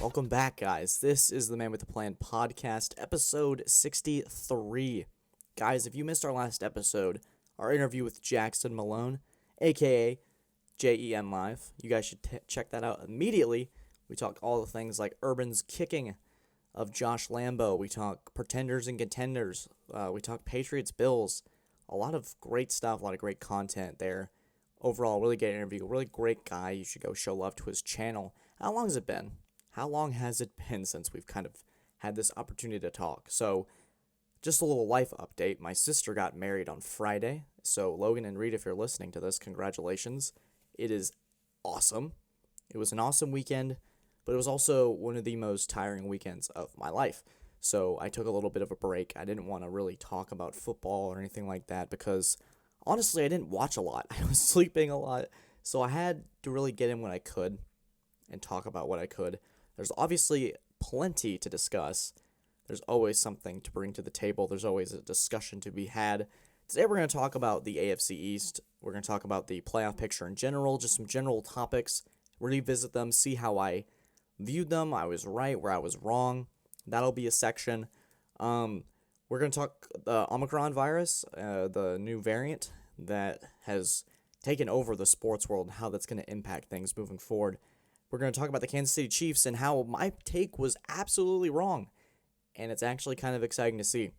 Welcome back, guys. This is the Man with the Plan podcast, episode 63. Guys, if you missed our last episode, our interview with Jackson Malone, aka JEM Live, you guys should check that out immediately. We talk all the things like Urban's kicking of Josh Lambo. We talk pretenders and contenders. We talk Patriots, Bills. A lot of great stuff, a lot of great content there. Overall, really great interview, really great guy. You should go show love to his channel. How long has it been? How long has it been since we've kind of had this opportunity to talk? So, just a little life update. My sister got married on Friday. So, Logan and Reed, if you're listening to this, congratulations. It is awesome. It was an awesome weekend, but it was also one of the most tiring weekends of my life. So, I took a little bit of a break. I didn't want to really talk about football or anything like that because, honestly, I didn't watch a lot. I was sleeping a lot. So, I had to really get in when I could and talk about what I could. There's obviously plenty to discuss. There's always something to bring to the table. There's always a discussion to be had. Today we're going to talk about the AFC East. We're going to talk about the playoff picture in general, just some general topics, revisit them, see how I viewed them. I was right, where I was wrong. That'll be a section. We're going to talk the Omicron virus, the new variant that has taken over the sports world and how that's going to impact things moving forward. We're going to talk about the Kansas City Chiefs and how my take was absolutely wrong. And it's actually kind of exciting to see.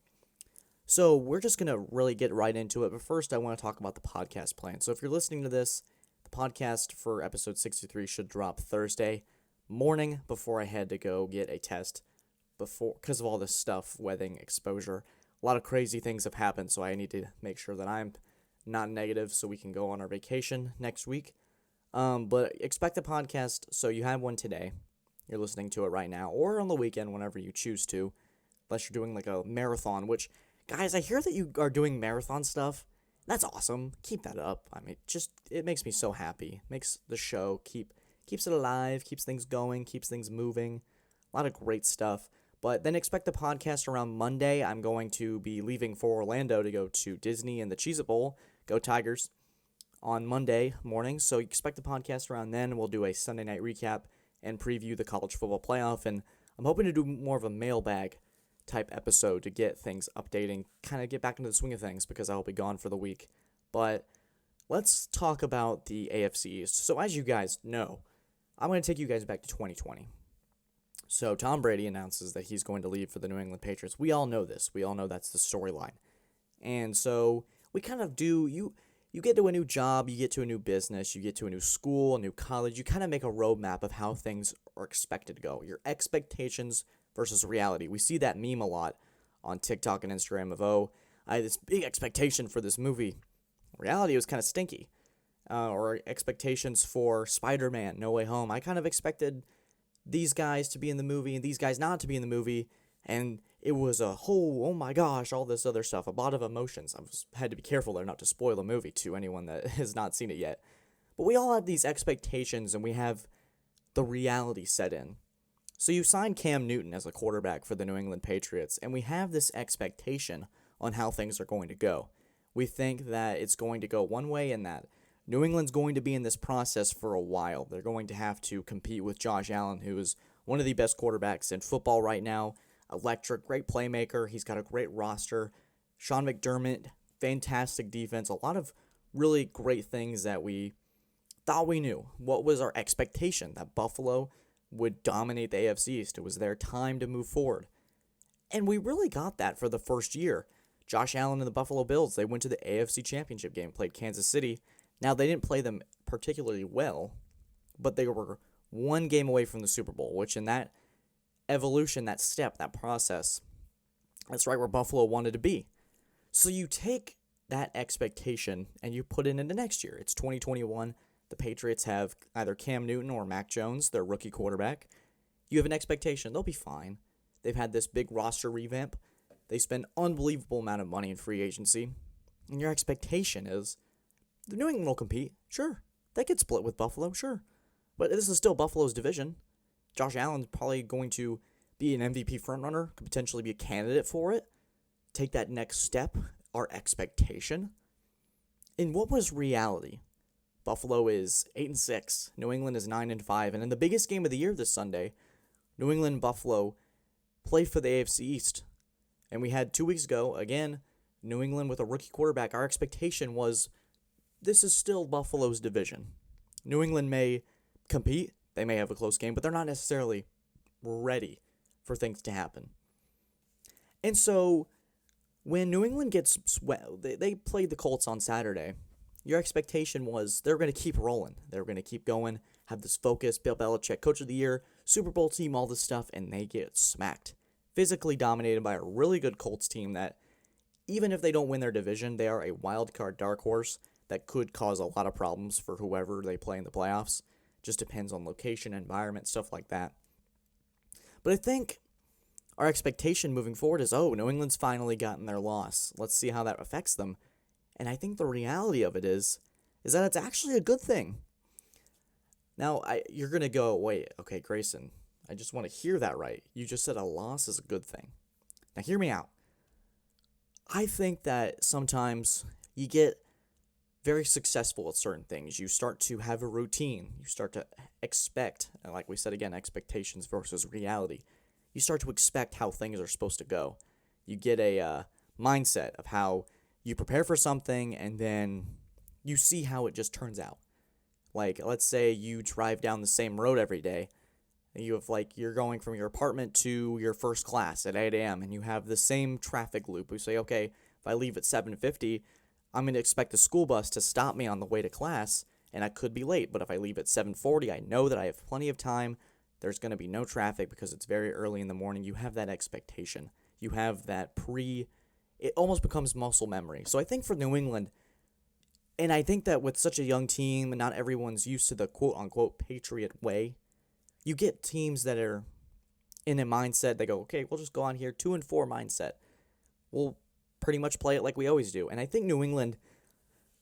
So we're just going to really get right into it. But first, I want to talk about the podcast plan. So if you're listening to this, the podcast for episode 63 should drop Thursday morning before I had to go get a test because of all this stuff, wedding, exposure. A lot of crazy things have happened, so I need to make sure that I'm not negative so we can go on our vacation next week. But expect the podcast, so you have one today. You're listening to it right now, or on the weekend, whenever you choose to, unless you're doing like a marathon, which, guys, I hear that you are doing marathon stuff. That's awesome. Keep that up. I mean, it makes me so happy. Makes the show keeps it alive, keeps things going, keeps things moving. A lot of great stuff. But then expect the podcast around Monday. I'm going to be leaving for Orlando to go to Disney and the Cheez-It Bowl. Go Tigers. On Monday morning, so expect the podcast around then. We'll do a Sunday night recap and preview the college football playoff, and I'm hoping to do more of a mailbag type episode to get things updating, kind of get back into the swing of things because I'll be gone for the week. But let's talk about the AFC East. So as you guys know, I'm going to take you guys back to 2020. So Tom Brady announces that he's going to leave for the New England Patriots. We all know this. We all know that's the storyline. And so we kind of do, you get to a new job, you get to a new business, you get to a new school, a new college, you kind of make a roadmap of how things are expected to go. Your expectations versus reality. We see that meme a lot on TikTok and Instagram of, I had this big expectation for this movie. Reality was kind of stinky. Or expectations for Spider-Man, No Way Home. I kind of expected these guys to be in the movie and these guys not to be in the movie, and it was a whole, oh my gosh, all this other stuff, a lot of emotions. Had to be careful there not to spoil the movie to anyone that has not seen it yet. But we all have these expectations, and we have the reality set in. So you signed Cam Newton as a quarterback for the New England Patriots, and we have this expectation on how things are going to go. We think that it's going to go one way and that New England's going to be in this process for a while. They're going to have to compete with Josh Allen, who is one of the best quarterbacks in football right now. Electric, great playmaker. He's got a great roster. Sean McDermott, fantastic defense. A lot of really great things that we thought we knew. What was our expectation? That Buffalo would dominate the AFC East. It was their time to move forward. And we really got that for the first year. Josh Allen and the Buffalo Bills, they went to the AFC Championship game, played Kansas City. Now, they didn't play them particularly well, but they were one game away from the Super Bowl, which in that evolution, that step, that process, that's right where Buffalo wanted to be. So you take that expectation and you put it into next year. It's 2021. The Patriots have either Cam Newton or Mac Jones, their rookie quarterback. You have an expectation. They'll be fine. They've had this big roster revamp. They spend unbelievable amount of money in free agency. And your expectation is the New England will compete. Sure. They could split with Buffalo. Sure. But this is still Buffalo's division. Josh Allen's probably going to be an MVP frontrunner, could potentially be a candidate for it. Take that next step, our expectation. And what was reality? Buffalo is 8-6, New England is 9-5, and in the biggest game of the year this Sunday, New England and Buffalo played for the AFC East. And we had 2 weeks ago, again, New England with a rookie quarterback. Our expectation was this is still Buffalo's division. New England may compete, they may have a close game, but they're not necessarily ready for things to happen. And so when New England gets they played the Colts on Saturday. Your expectation was they're going to keep rolling. They're going to keep going, have this focus, Bill Belichick, Coach of the Year, Super Bowl team, all this stuff, and they get smacked. Physically dominated by a really good Colts team that, even if they don't win their division, they are a wild card dark horse that could cause a lot of problems for whoever they play in the playoffs. Just depends on location, environment, stuff like that. But I think our expectation moving forward is, New England's finally gotten their loss. Let's see how that affects them. And I think the reality of it is that it's actually a good thing. Now, you're going to go, wait, okay, Grayson, I just want to hear that right. You just said a loss is a good thing. Now, hear me out. I think that sometimes you get very successful at certain things. You start to have a routine. You start to expect, and like we said again, expectations versus reality. You start to expect how things are supposed to go. You get a mindset of how you prepare for something, and then you see how it just turns out. Like, let's say you drive down the same road every day. You're going from your apartment to your first class at 8 a.m., and you have the same traffic loop. We say, okay, if I leave at 7:50, I'm going to expect the school bus to stop me on the way to class, and I could be late. But if I leave at 7:40, I know that I have plenty of time. There's going to be no traffic because it's very early in the morning. You have that expectation. You have that it almost becomes muscle memory. So I think for New England, and I think that with such a young team, and not everyone's used to the quote-unquote Patriot way, you get teams that are in a mindset, they go, okay, we'll just go on here, 2-4 mindset. We'll pretty much play it like we always do. And I think New England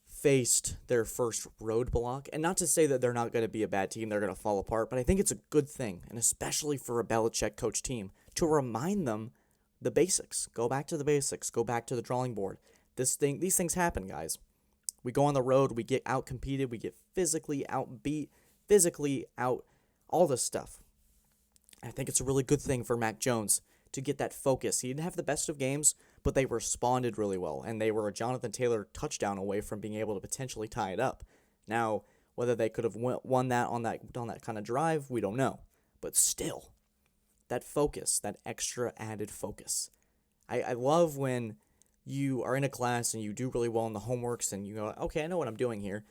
faced their first roadblock, and not to say that they're not going to be a bad team, they're going to fall apart, but I think it's a good thing, and especially for a Belichick coach team, to remind them the basics. Go back to the basics. Go back to the drawing board. These things happen, guys. We go on the road, we get out-competed, we get physically outbeat, all this stuff. I think it's a really good thing for Mac Jones to get that focus. He didn't have the best of games, but they responded really well, and they were a Jonathan Taylor touchdown away from being able to potentially tie it up. Now, whether they could have won that on that kind of drive, we don't know. But still, that focus, that extra added focus. I love when you are in a class and you do really well in the homeworks and you go, okay, I know what I'm doing here.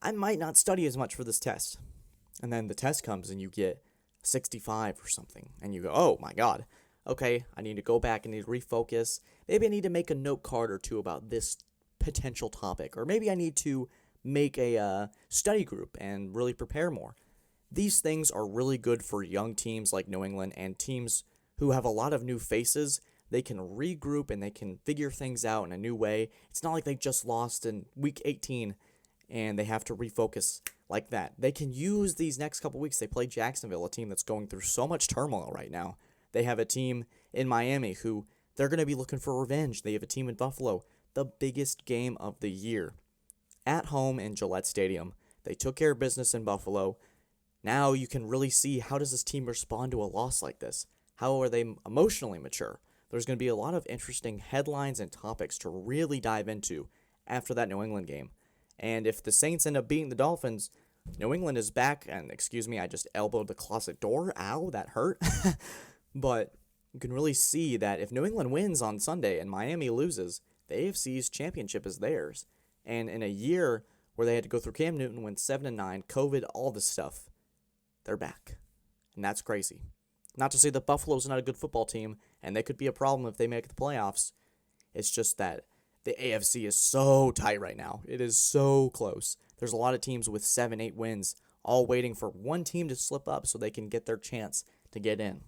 I might not study as much for this test. And then the test comes and you get 65 or something. And you go, oh my God. Okay, I need to go back and need to refocus. Maybe I need to make a note card or two about this potential topic. Or maybe I need to make a study group and really prepare more. These things are really good for young teams like New England and teams who have a lot of new faces. They can regroup and they can figure things out in a new way. It's not like they just lost in week 18 and they have to refocus like that. They can use these next couple weeks. They play Jacksonville, a team that's going through so much turmoil right now. They have a team in Miami who they're going to be looking for revenge. They have a team in Buffalo, the biggest game of the year. At home in Gillette Stadium. They took care of business in Buffalo. Now you can really see, how does this team respond to a loss like this? How are they emotionally mature? There's going to be a lot of interesting headlines and topics to really dive into after that New England game. And if the Saints end up beating the Dolphins, New England is back. And excuse me, I just elbowed the closet door. Ow, that hurt. But you can really see that if New England wins on Sunday and Miami loses, the AFC's championship is theirs. And in a year where they had to go through Cam Newton, went 7-9, COVID, all this stuff, they're back. And that's crazy. Not to say that Buffalo's not a good football team, and they could be a problem if they make the playoffs. It's just that the AFC is so tight right now. It is so close. There's a lot of teams with 7-8 wins, all waiting for one team to slip up so they can get their chance to get in.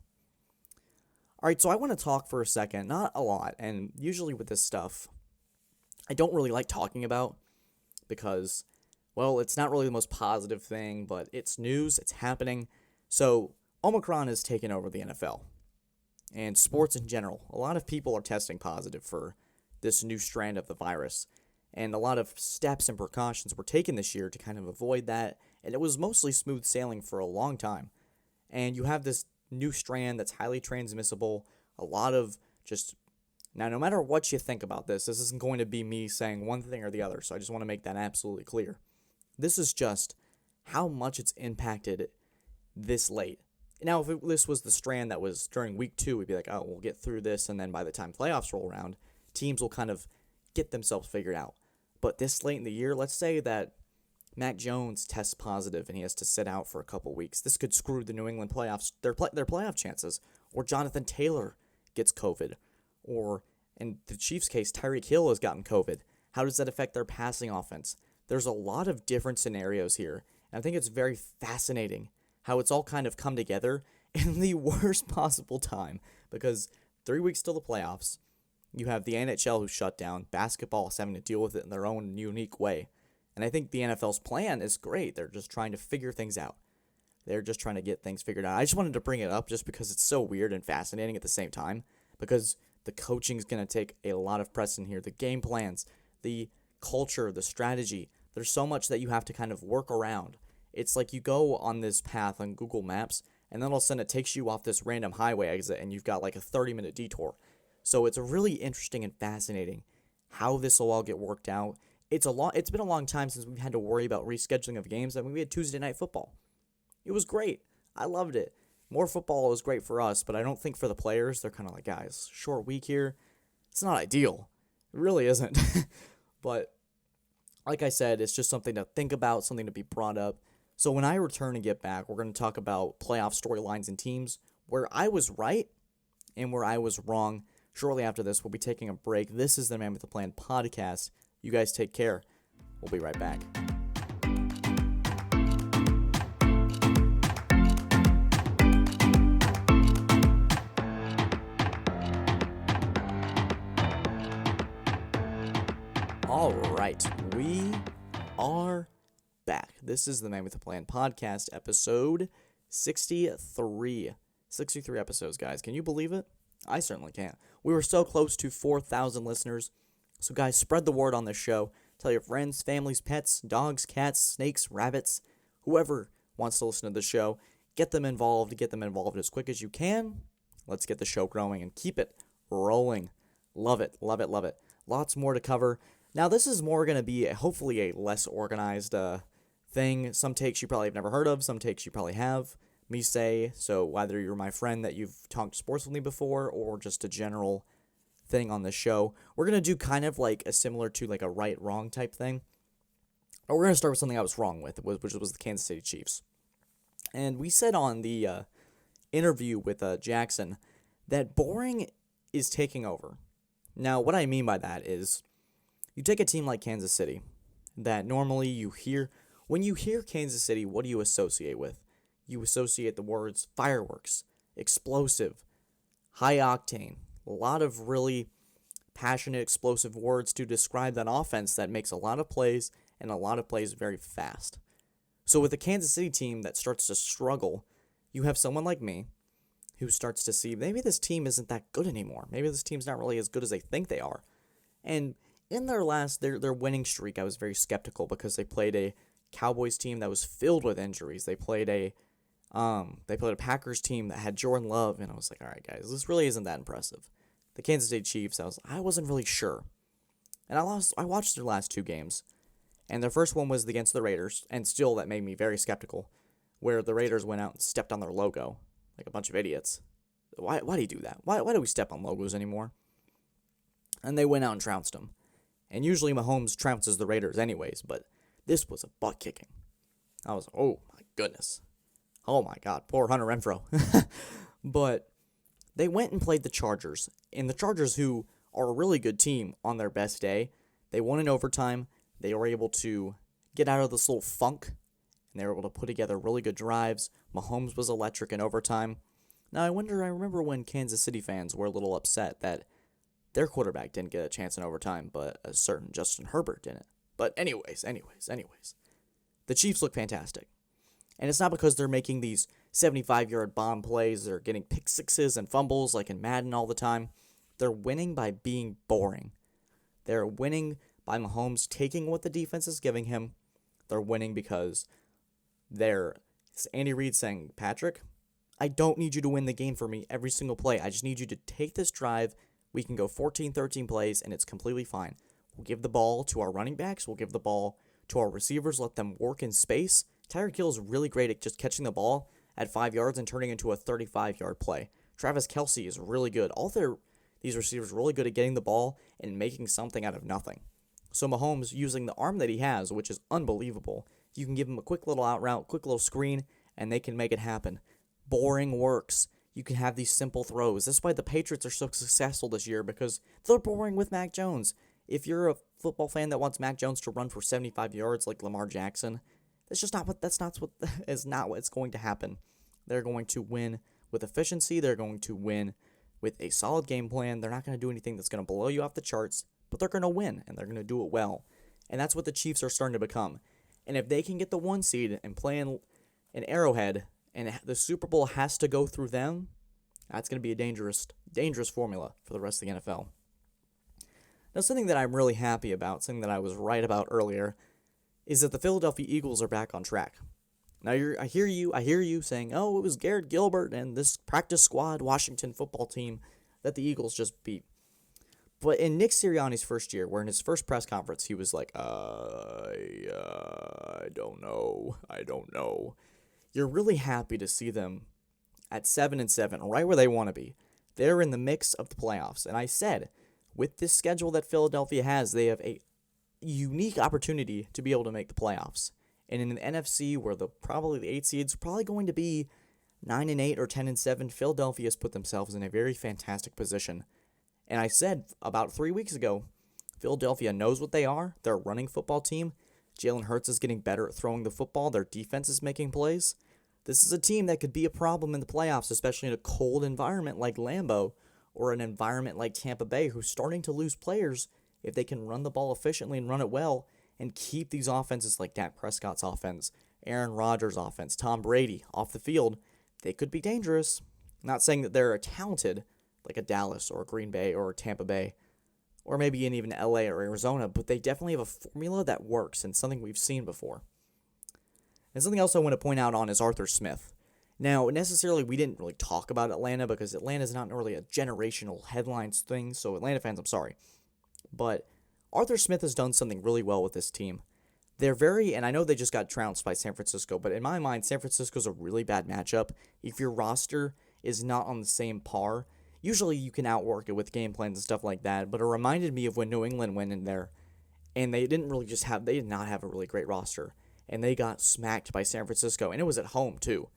All right, so I want to talk for a second, not a lot, and usually with this stuff, I don't really like talking about because, well, it's not really the most positive thing, but it's news, it's happening. So Omicron has taken over the NFL and sports in general. A lot of people are testing positive for this new strand of the virus, and a lot of steps and precautions were taken this year to kind of avoid that, and it was mostly smooth sailing for a long time. And you have this new strand that's highly transmissible. A lot of just now, no matter what you think about this isn't going to be me saying one thing or the other. So I just want to make that absolutely clear. This is just how much it's impacted this late. Now, if this was the strand that was during week 2, we'd be like, oh, we'll get through this, and then by the time playoffs roll around, teams will kind of get themselves figured out. But this late in the year, let's say that Mac Jones tests positive and he has to sit out for a couple weeks. This could screw the New England playoffs, their playoff chances. Or Jonathan Taylor gets COVID. Or, in the Chiefs' case, Tyreek Hill has gotten COVID. How does that affect their passing offense? There's a lot of different scenarios here. And I think it's very fascinating how it's all kind of come together in the worst possible time. Because 3 weeks till the playoffs, you have the NHL who's shut down. Basketball is having to deal with it in their own unique way. And I think the NFL's plan is great. They're just trying to figure things out. They're just trying to get things figured out. I just wanted to bring it up just because it's so weird and fascinating at the same time. Because the coaching is going to take a lot of precedent here. The game plans, the culture, the strategy. There's so much that you have to kind of work around. It's like you go on this path on Google Maps, and then all of a sudden it takes you off this random highway exit, and you've got like a 30-minute detour. So it's really interesting and fascinating how this will all get worked out. It's been a long time since we've had to worry about rescheduling of games. I mean, we had Tuesday Night Football. It was great. I loved it. More football was great for us, but I don't think for the players. They're kind of like, guys, short week here. It's not ideal. It really isn't. But like I said, it's just something to think about, something to be brought up. So when I return and get back, we're going to talk about playoff storylines and teams where I was right and where I was wrong. Shortly after this, we'll be taking a break. This is the Man with the Plan podcast. You guys take care. We'll be right back. All right, we are back. This is the Man with the Plan podcast, episode 63. 63 episodes, guys. Can you believe it? I certainly can't. We were so close to 4,000 listeners. So guys, spread the word on this show. Tell your friends, families, pets, dogs, cats, snakes, rabbits, whoever wants to listen to the show. Get them involved. Get them involved as quick as you can. Let's get the show growing and keep it rolling. Love it, love it, love it. Lots more to cover. Now, this is more going to be hopefully a less organized thing. Some takes you probably have never heard of. Some takes you probably have. Me say, so whether you're my friend that you've talked sports with me before or just a general thing on the show, we're going to do kind of like a similar to like a right-wrong type thing. But we're going to start with something I was wrong with, which was the Kansas City Chiefs. And we said on the interview with Jackson that boring is taking over. Now, what I mean by that is you take a team like Kansas City that normally you hear, when you hear Kansas City, what do you associate with? You associate the words fireworks, explosive, high octane, a lot of really passionate, explosive words to describe that offense that makes a lot of plays and a lot of plays very fast. So with a Kansas City team that starts to struggle, you have someone like me who starts to see maybe this team isn't that good anymore. Maybe this team's not really as good as they think they are. And in their winning streak, I was very skeptical because they played a Cowboys team that was filled with injuries. They played a Packers team that had Jordan Love, and I was like, all right, guys, this really isn't that impressive. The Kansas City Chiefs, I wasn't really sure. And I watched their last 2 games, and their first one was against the Raiders, and still that made me very skeptical, where the Raiders went out and stepped on their logo like a bunch of idiots. Why do you do that? Why do we step on logos anymore? And they went out and trounced them. And usually Mahomes trounces the Raiders anyways, but this was a butt kicking. I was, oh my goodness. Oh my God, poor Hunter Renfrow. But they went and played the Chargers, and the Chargers, who are a really good team on their best day, they won in overtime. They were able to get out of this little funk, and they were able to put together really good drives. Mahomes was electric in overtime. Now, I remember when Kansas City fans were a little upset that their quarterback didn't get a chance in overtime, but a certain Justin Herbert didn't. But anyways, the Chiefs look fantastic. And it's not because they're making these 75-yard bomb plays, they're getting pick sixes and fumbles like in Madden all the time. They're winning by being boring. They're winning by Mahomes taking what the defense is giving him. They're winning because it's Andy Reid saying, Patrick, I don't need you to win the game for me every single play. I just need you to take this drive. We can go 14, 13 plays, and it's completely fine. We'll give the ball to our running backs. We'll give the ball to our receivers. Let them work in space. Tyreek Hill is really great at just catching the ball at 5 yards and turning into a 35-yard play. Travis Kelce is really good. These receivers are really good at getting the ball and making something out of nothing. So Mahomes, using the arm that he has, which is unbelievable, you can give him a quick little out route, quick little screen, and they can make it happen. Boring works. You can have these simple throws. That's why the Patriots are so successful this year, because they're boring with Mac Jones. If you're a football fan that wants Mac Jones to run for 75 yards like Lamar Jackson, that's not what's going to happen. They're going to win with efficiency. They're going to win with a solid game plan. They're not going to do anything that's going to blow you off the charts, but they're going to win, and they're going to do it well. And that's what the Chiefs are starting to become. And if they can get the 1 seed and play in an Arrowhead, and the Super Bowl has to go through them, that's going to be a dangerous formula for the rest of the NFL. Now, something that I'm really happy about, something that I was right about earlier, is that the Philadelphia Eagles are back on track. Now, I hear you saying, oh, it was Garrett Gilbert and this practice squad Washington football team that the Eagles just beat. But in Nick Sirianni's first year, where in his first press conference, he was like, I don't know. You're really happy to see them at 7-7, right where they want to be. They're in the mix of the playoffs. And I said, with this schedule that Philadelphia has, they have a unique opportunity to be able to make the playoffs. And in an NFC where the 8 seeds probably going to be 9-8 or 10-7, Philadelphia has put themselves in a very fantastic position. And I said about 3 weeks ago, Philadelphia knows what they are. They're a running football team. Jalen Hurts is getting better at throwing the football. Their defense is making plays. This is a team that could be a problem in the playoffs, especially in a cold environment like Lambeau or an environment like Tampa Bay, who's starting to lose players. If they can run the ball efficiently and run it well and keep these offenses like Dak Prescott's offense, Aaron Rodgers' offense, Tom Brady off the field, they could be dangerous. I'm not saying that they're talented like a Dallas or a Green Bay or a Tampa Bay or maybe in even LA or Arizona, but they definitely have a formula that works and something we've seen before. And something else I want to point out on is Arthur Smith. Now, necessarily, we didn't really talk about Atlanta because Atlanta is not really a generational headlines thing, so Atlanta fans, I'm sorry. But Arthur Smith has done something really well with this team. And I know they just got trounced by San Francisco, but in my mind, San Francisco's a really bad matchup. If your roster is not on the same par, usually you can outwork it with game plans and stuff like that, but it reminded me of when New England went in there, and they did not have a really great roster, and they got smacked by San Francisco, and it was at home too.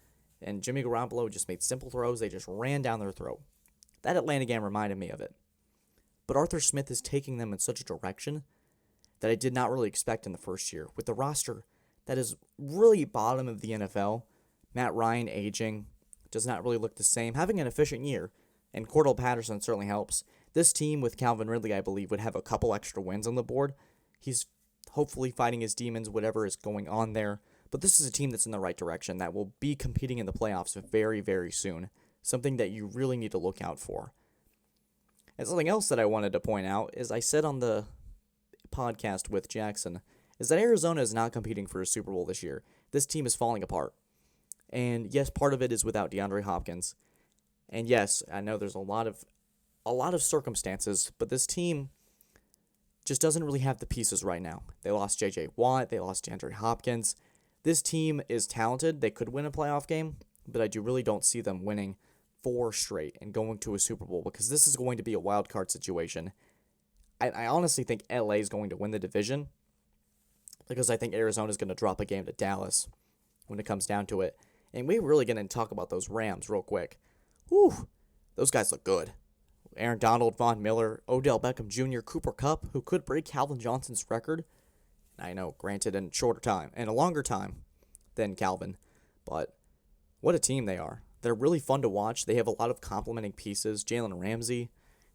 And Jimmy Garoppolo just made simple throws. They just ran down their throat. That Atlanta game reminded me of it. But Arthur Smith is taking them in such a direction that I did not really expect in the first year. With the roster that is really bottom of the NFL, Matt Ryan aging, does not really look the same, having an efficient year, and Cordell Patterson certainly helps. This team with Calvin Ridley, I believe, would have a couple extra wins on the board. He's hopefully fighting his demons, whatever is going on there. But this is a team that's in the right direction that will be competing in the playoffs very, very soon. Something that you really need to look out for. And something else that I wanted to point out is I said on the podcast with Jackson is that Arizona is not competing for a Super Bowl this year. This team is falling apart. And yes, part of it is without DeAndre Hopkins. And yes, I know there's a lot of circumstances, but this team just doesn't really have the pieces right now. They lost J.J. Watt. They lost DeAndre Hopkins. This team is talented. They could win a playoff game, but I really don't see them winning 4 straight and going to a Super Bowl because this is going to be a wild card situation. I honestly think LA is going to win the division because I think Arizona is going to drop a game to Dallas when it comes down to it. And we're really going to talk about those Rams real quick. Whew, those guys look good. Aaron Donald, Von Miller, Odell Beckham Jr., Cooper Kupp, who could break Calvin Johnson's record. I know, granted, in a shorter time and a longer time than Calvin, but what a team they are. They're really fun to watch. They have a lot of complementing pieces. Jalen Ramsey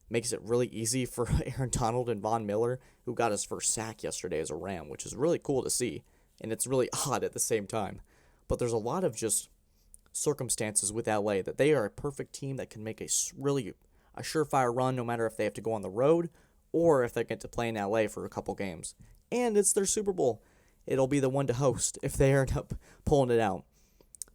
makes it really easy for Aaron Donald and Von Miller, who got his first sack yesterday as a Ram, which is really cool to see, and it's really odd at the same time. But there's a lot of just circumstances with LA that they are a perfect team that can make a surefire run no matter if they have to go on the road or if they get to play in LA for a couple games. And it's their Super Bowl. It'll be the one to host if they end up pulling it out.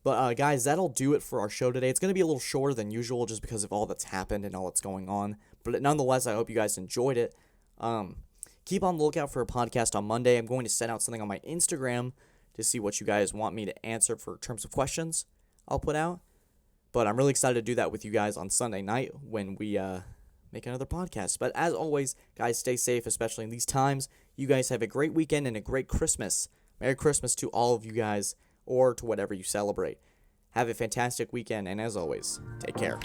But guys, that'll do it for our show today. It's going to be a little shorter than usual just because of all that's happened and all that's going on. But nonetheless, I hope you guys enjoyed it. Keep on the lookout for a podcast on Monday. I'm going to send out something on my Instagram to see what you guys want me to answer for terms of questions I'll put out. But I'm really excited to do that with you guys on Sunday night when we make another podcast. But as always, guys, stay safe, especially in these times. You guys have a great weekend and a great Christmas. Merry Christmas to all of you guys, or to whatever you celebrate. Have a fantastic weekend, and as always, take care.